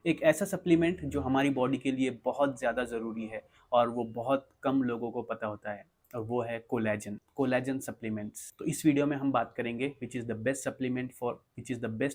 एक ऐसा सप्लीमेंट जो हमारी बॉडी के लिए बहुत ज़्यादा ज़रूरी है और वो बहुत कम लोगों को पता होता है, और वो है कोलेजन सप्लीमेंट्स। तो इस वीडियो में हम बात करेंगे which is the best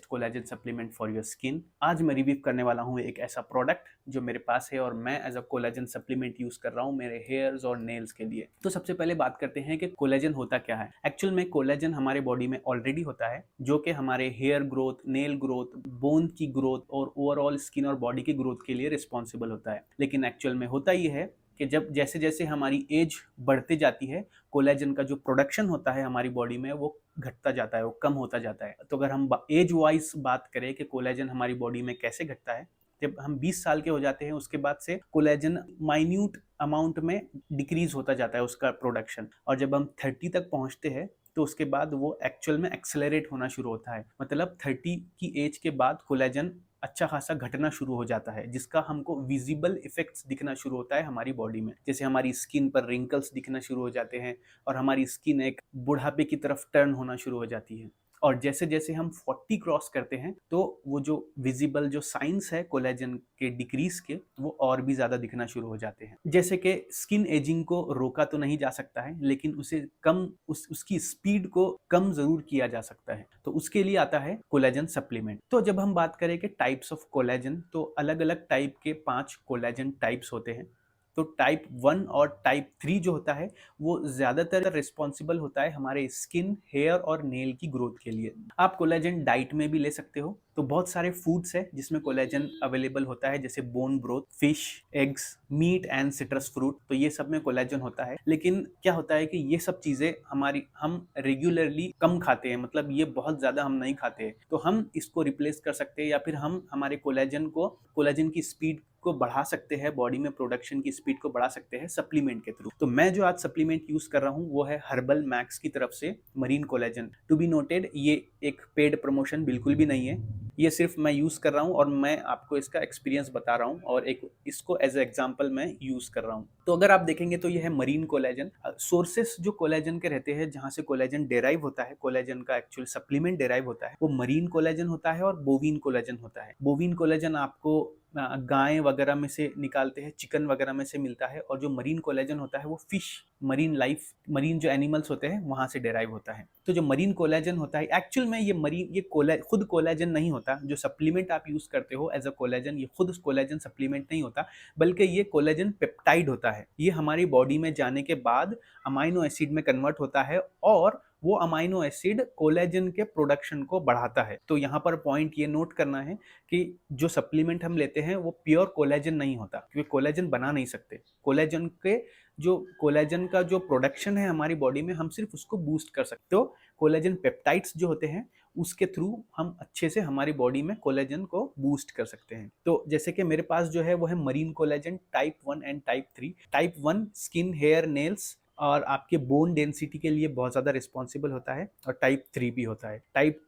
collagen supplement for your skin. आज मैं रिव्यू करने वाला हूँ एक ऐसा प्रोडक्ट जो मेरे पास है और मैं as a collagen supplement use कर रहा हूँ मेरे हेयर्स और नेल्स के लिए। तो सबसे पहले बात करते हैं कि कोलेजन होता क्या है। एक्चुअल में कोलेजन हमारे बॉडी में ऑलरेडी होता है, जो कि हमारे hair growth, nail growth, bone की ग्रोथ और ओवरऑल स्किन और बॉडी की ग्रोथ के लिए रिस्पॉन्सिबल होता है। लेकिन एक्चुअल में होता ये है कि जब जैसे जैसे हमारी एज बढ़ते जाती है, कोलेजन का जो प्रोडक्शन होता है हमारी बॉडी में वो घटता जाता है, वो कम होता जाता है। तो अगर हम एज वाइज बात करें कि कोलेजन हमारी बॉडी में कैसे घटता है, जब हम 20 साल के हो जाते हैं उसके बाद से कोलेजन माइन्यूट अमाउंट में डिक्रीज होता जाता है उसका प्रोडक्शन, और जब हम 30 तक पहुंचते हैं तो उसके बाद वो एक्चुअल में एक्सेलरेट होना शुरू होता है। मतलब 30 की एज के बाद कोलेजन अच्छा खासा घटना शुरू हो जाता है, जिसका हमको विजिबल इफेक्ट्स दिखना शुरू होता है हमारी बॉडी में। जैसे हमारी स्किन पर रिंकल्स दिखना शुरू हो जाते हैं और हमारी स्किन एक बुढ़ापे की तरफ टर्न होना शुरू हो जाती है। और जैसे जैसे हम 40 क्रॉस करते हैं तो वो जो विजिबल जो साइंस है कोलेजन के डिक्रीज के, वो और भी ज्यादा दिखना शुरू हो जाते हैं। जैसे कि स्किन एजिंग को रोका तो नहीं जा सकता है, लेकिन उसे कम उसकी स्पीड को कम जरूर किया जा सकता है। तो उसके लिए आता है कोलेजन सप्लीमेंट। तो जब हम बात करें कि टाइप्स ऑफ कोलेजन, तो अलग अलग टाइप के 5 कोलेजन टाइप्स होते हैं। तो टाइप 1 और टाइप 3 जो होता है वो ज्यादातर रिस्पॉन्सिबल होता है हमारे स्किन, हेयर और नेल की ग्रोथ के लिए। आप कोलेजन डाइट में भी ले सकते हो। तो बहुत सारे फूड्स है जिसमें कोलेजन अवेलेबल होता है, जैसे bone broth, fish, eggs, meat and citrus fruit. तो ये सब में कोलेजन होता है। लेकिन क्या होता है कि ये सब चीजें हम रेगुलरली कम खाते हैं, मतलब ये बहुत ज्यादा हम नहीं खाते हैं। तो हम इसको रिप्लेस कर सकते हैं या फिर हम हमारे कोलेजन की स्पीड को बढ़ा सकते हैं, बॉडी में प्रोडक्शन की स्पीड को बढ़ा सकते हैं सप्लीमेंट के थ्रू। तो मैं जो आज सप्लीमेंट यूज कर रहा हूं वो है हर्बल मैक्स की तरफ से marine collagen. To be noted, ये एक पेड प्रमोशन बिल्कुल भी नहीं है, ये सिर्फ मैं यूज कर रहा हूँ और मैं आपको इसका एक्सपीरियंस बता रहा हूँ और एक इसको एज ए एग्जाम्पल मैं यूज कर रहा हूँ। तो अगर आप देखेंगे तो ये है मरीन कोलेजन। सोर्सेस जो कोलेजन के रहते हैं, जहाँ से कोलेजन डेराइव होता है, कोलेजन का एक्चुअल सप्लीमेंट डेराइव होता है, वो मरीन कोलेजन होता है और बोवीन कोलेजन होता है। बोवीन कोलेजन आपको गाय वगैरह में से निकालते हैं, चिकन वगैरह में से मिलता है, और जो मरीन कोलेजन होता है वो फिश, मरीन जो एनिमल्स होते हैं वहां से डेराइव होता है। तो जो मरीन कोलेजन होता है एक्चुअल में खुद कोलेजन नहीं होता। जो सप्लीमेंट आप यूज करते हो एज अ कोलेजन, ये खुद कोलेजन सप्लीमेंट नहीं होता, बल्कि ये कोलेजन पेप्टाइड होता है। ये हमारी बॉडी में जाने के बाद अमाइनो एसिड में कन्वर्ट होता है और वो अमाइनो एसिड कोलेजन के प्रोडक्शन को बढ़ाता है। तो यहाँ पर पॉइंट ये नोट करना है कि जो सप्लीमेंट हम लेते हैं वो प्योर कोलेजन नहीं होता, क्योंकि कोलेजन बना नहीं सकते। कोलेजन का जो प्रोडक्शन है हमारी बॉडी में, हम सिर्फ उसको बूस्ट कर सकते हो। कोलेजन पेप्टाइड्स जो होते हैं उसके थ्रू हम अच्छे से हमारी बॉडी में कोलेजन को बूस्ट कर सकते हैं। तो जैसे कि मेरे पास जो है वो है marine collagen type 1 and type 3। Type 1 skin, hair, nails और आपके बोन डेंसिटी के लिए बहुत ज्यादा रिस्पॉन्सिबल होता है, और टाइप 3 भी होता है। टाइप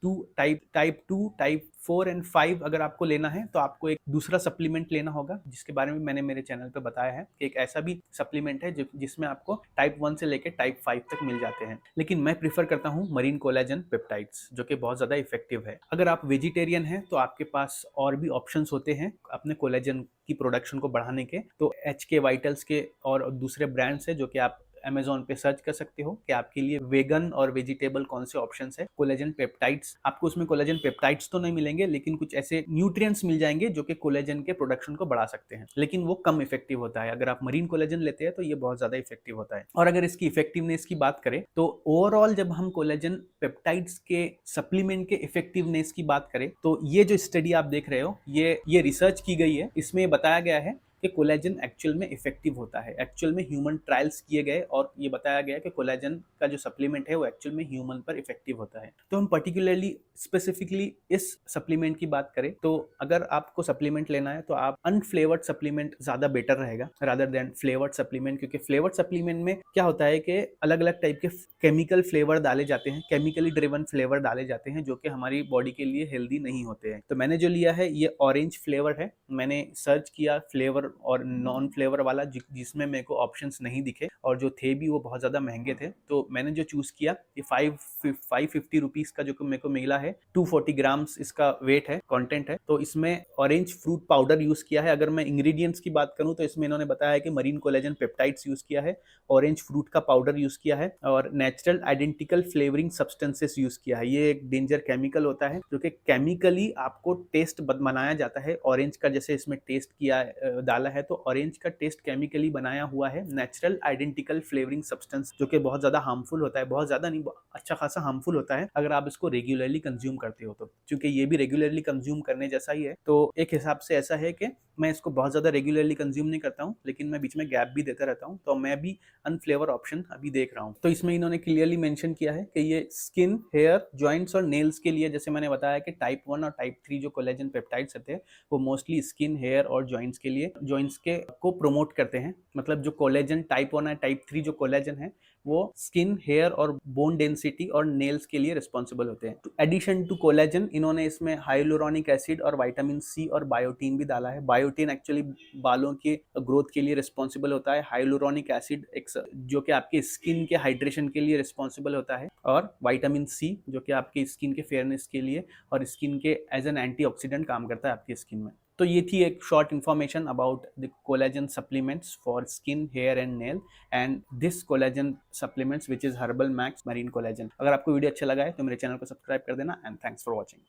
4 एंड 5 अगर आपको लेना है तो आपको एक दूसरा सप्लीमेंट लेना होगा, जिसके बारे में मैंने मेरे चैनल पे बताया है कि एक ऐसा भी सप्लीमेंट है जिसमें आपको टाइप 1 से लेकर टाइप 5 तक मिल जाते हैं। लेकिन मैं प्रीफर करता हूँ मरीन कोलेजन पेप्टाइड्स, जो कि बहुत ज्यादा इफेक्टिव है। अगर आप वेजिटेरियन हैं तो आपके पास और भी ऑप्शंस होते हैं अपने कोलेजन की प्रोडक्शन को बढ़ाने के। तो HK वाइटल्स के और दूसरे ब्रांड्स है जो कि आप Amazon पे सर्च कर सकते हो कि आपके लिए वेगन और वेजिटेबल कौन से ऑप्शंस है। कोलेजन पेप्टाइड्स, आपको उसमें कोलेजन पेप्टाइड्स तो नहीं मिलेंगे, लेकिन कुछ ऐसे न्यूट्रिएंट्स मिल जाएंगे जो कि कोलेजन के प्रोडक्शन को बढ़ा सकते हैं, लेकिन वो कम इफेक्टिव होता है। अगर आप मरीन कोलेजन लेते हैं तो ये बहुत ज्यादा इफेक्टिव होता है। और अगर इसकी इफेक्टिवनेस की बात करें तो ओवरऑल जब हम कोलेजन पेप्टाइड्स के सप्लीमेंट के इफेक्टिवनेस की बात करें तो ये जो स्टडी आप देख रहे हो ये रिसर्च की गई है। इसमें बताया गया है कि कोलेजन एक्चुअल में इफेक्टिव होता है। एक्चुअल में ह्यूमन ट्रायल्स किए गए और ये बताया गया कि कोलेजन का जो सप्लीमेंट है वो एक्चुअल में ह्यूमन पर इफेक्टिव होता है। तो हम पर्टिकुलरली स्पेसिफिकली इस सप्लीमेंट की बात करें तो अगर आपको सप्लीमेंट लेना है तो आप अनफ्लेवर्ड सप्लीमेंट ज्यादा बेटर रहेगा रादर देन फ्लेवर्ड सप्लीमेंट, क्योंकि फ्लेवर्ड सप्लीमेंट में क्या होता है कि अलग अलग टाइप के केमिकल फ्लेवर डाले जाते हैं, केमिकली ड्रिवन फ्लेवर डाले जाते हैं, जो कि हमारी बॉडी के लिए हेल्दी नहीं होते हैं। तो मैंने जो लिया है ये ऑरेंज फ्लेवर है। मैंने सर्च किया फ्लेवर और नॉन फ्लेवर वाला जिसमें मेरे को ऑप्शंस नहीं दिखे, और जो थे भी वो बहुत ज़्यादा महंगे थे। तो मैंने जो चूज़ किया ये 550 रुपीज़ का जो मेरे को मिला है, 240 ग्राम्स इसका वेट है, कंटेंट है। तो इसमें ऑरेंज फ्रूट पाउडर यूज़ किया है। अगर मैं इंग्रेडिएंट्स की बात करूँ तो इसमें इन्होंने बताया है कि मरीन कोलेजन पेप्टाइड्स यूज़ किया है, ऑरेंज फ्रूट का पाउडर यूज़ किया है और natural identical flavouring substances use किया है। ये एक डेंजर केमिकल होता है जो कि केमिकली आपको टेस्ट बनाया जाता है। ऑरेंज का जैसे इसमें टेस्ट किया डाला है, तो ऑरेंज का टेस्ट केमिकली बनाया हुआ है, नेचुरल आइडेंटिकल फ्लेवरिंग सब्सटेंस, जो कि बहुत ज़्यादा हार्मफुल होता है। बहुत ज़्यादा नहीं, अच्छा खासा हार्मफुल होता है अगर आप इसको रेगुलरली कंज्यूम करते हो तो। क्योंकि ये भी रेगुलरली कंज्यूम करने जैसा ही है, तो एक हिसाब से ऐसा है कि मैं इसको बहुत ज़्यादा रेगुलरली कंज्यूम नहीं करता हूँ, लेकिन मैं बीच में गैप भी देता रहता हूँ। तो मैं भी अनफ्लेवर ऑप्शन अभी देख रहा हूँ। तो इसमें इन्होंने क्लियरली मेंशन किया है कि ये स्किन, हेयर, जॉइंट्स और नेल्स के लिए, जैसे मैंने बताया कि टाइप 1 और टाइप 3 जो कोलेजन पेप्टाइड्स होते हैं वो मोस्टली स्किन, हेयर और जॉइंट्स के लिए, जॉइंट्स के को प्रमोट करते हैं। मतलब जो कोलेजन टाइप 1 और टाइप 3 जो कोलेजन है वो स्किन, हेयर और बोन डेंसिटी और नेल्स के लिए रिस्पॉन्सिबल होते हैं। तो एडिशन टू कोलेजन इन्होंने इसमें हाइलुरोनिक एसिड और विटामिन सी और बायोटीन भी डाला है। बायोटीन एक्चुअली बालों के ग्रोथ के लिए रिस्पॉन्सिबल होता है। हाइलुरोनिक एसिड जो कि आपके स्किन के हाइड्रेशन के लिए रिस्पॉन्सिबल होता है, और विटामिन सी जो कि आपकी स्किन के फेयरनेस के लिए और स्किन के एज एन एंटीऑक्सीडेंट काम करता है आपकी स्किन में। तो ये थी एक short information about the collagen supplements for skin, hair and nail, and this collagen supplements which is Herbal Max marine collagen. अगर आपको वीडियो अच्छा लगा है तो मेरे चैनल को सब्सक्राइब कर देना, एंड थैंक्स फॉर वॉचिंग।